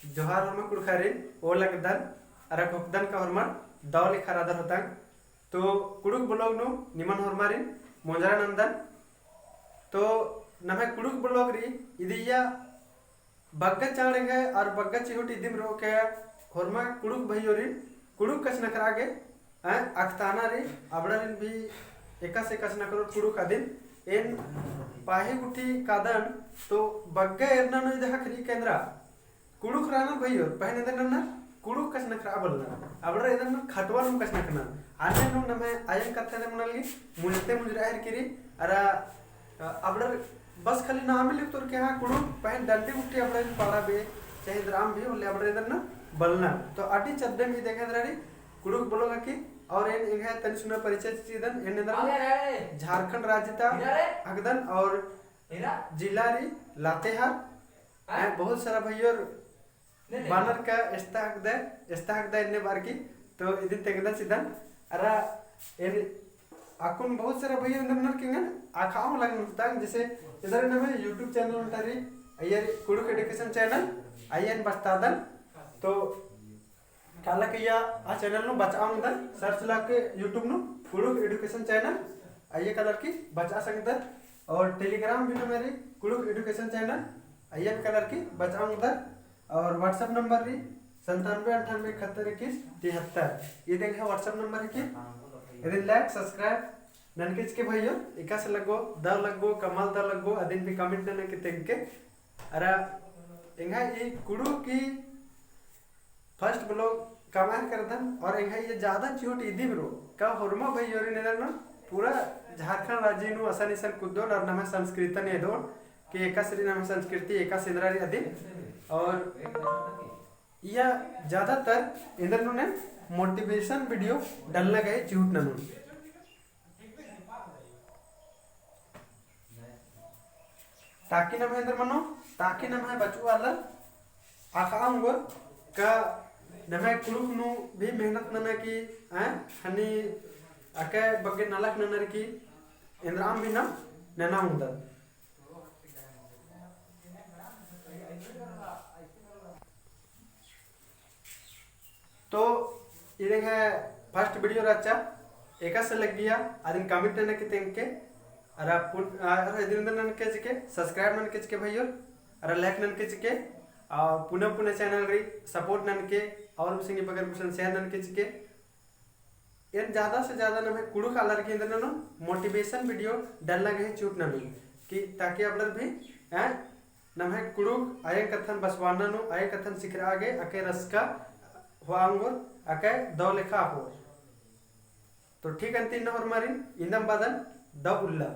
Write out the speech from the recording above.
जोहार हरमा कुड़खारे ओ लगदन अरा कोकदन का हरमा दाव लेखा रादर होता तो कुड़ुक ब्लॉग नु निमन हरमारिन मोंजरा नंदन तो नमे कुड़ुक ब्लॉग री इदिया बग्गा चाड़ेंगे और बग्गा चिहुट इदिम रोके हरमा कुड़ुक भैयोरिन कुड़ुक कस नकरागे अखताना रे अबड़रिन भी एकास एकास नकरो कुड़ुक अदिन एन पाहे गुठी कादन तो बग्गा एरना नो इदहा खरी केंद्रा कुड़ुक राना भैयोर पहने देना कुड़ुक कस नकरा बोलना अबड़ इदन खटवा नु कस नकना आने नु नमे आयन कथे ने मनली मुजते मुजरा हर किरी अरा अबड़ बस खाली नाम लिख तोर के हां कुड़ुक पहन डंडी गुठी अबड़ पाड़ा बे चाहे द्राम भी ओले अबड़ इदन बलना तो आटी चद्दे में देखे दरारी कुड़ुक बोलोगा कि और एन इंगे तन सुना परिचय चीदन एन इधर झारखंड राज्य ता अगदन और जिला री लातेहार बहुत सारा भैयोर बानर का एस्ता इन्ने बार की तो इदिन तेगदा सिदन अरा एर अकुन बहुत सारा भैया अंदर किंगन आखाम लगन जैसे इधर नमे YouTube चैनल उंटारी अयर कुड़ुक एजुकेशन चैनल आयन बस्तादन तो काला किया आ चैनल नु बचाऊंगा सर्च ला के YouTube नु कुड़ुक एजुकेशन चैनल आइए कलर की बचा सकते और टेलीग्राम भी मेरी कुड़ुक एजुकेशन चैनल आइए कलर की बचाऊंगा और व्हाट्सएप नंबर री 9798717173 ये देखे व्हाट्सएप नंबर है कि यदि लाइक सब्सक्राइब ननकिच के भाइयों इकास लगो द लगो कमाल द लगो अदिन भी कमेंट ने के तेंके अरा इंगा ये कुड़ू की फर्स्ट ब्लॉग कमाल करदन और इंगा ये ज्यादा चिहोट इदी ब्रो का हरमा भाइयों रे नेदन पूरा झारखंड राज्य नु आसानी सन कुदोल और नमे संस्कृति ने दो कि एकासरी नमे संस्कृति एका सिंद्रारी अदिन और या ज्यादातर इंदर ने मोटिवेशन वीडियो डालना गए चिहुट ननु ताकि न महेंद्र मनो ताकि न मैं बचू वाला आखाऊंगो का न मैं कुड़ुक नु भी मेहनत न की हनी अके बगे नलक ननर की इंद्राम भी न नना हुंदा तो ये है फर्स्ट वीडियो रचा एका से लग गया आदिन कमेंट ने के तेंके अरा इदिन नन के चिके सब्सक्राइब नन के चिके भैया अरा लाइक नन के चिके और पुनः पुनः चैनल री सपोर्ट नन के और सिंगी बगर कुशन शेयर नन के चिके इन ज्यादा से ज्यादा न कुड़ू कलर के अंदर न मोटिवेशन वीडियो डालना गए चूट न कि ताकि अब भी न कुड़ू आय कथन बसवाना नु आय कथन सिखरा आगे अके रसका हुआंगोर अके दो लेखा हो तो ठीक अंतिम नंबर मारिन इंदम बादन द उल्ला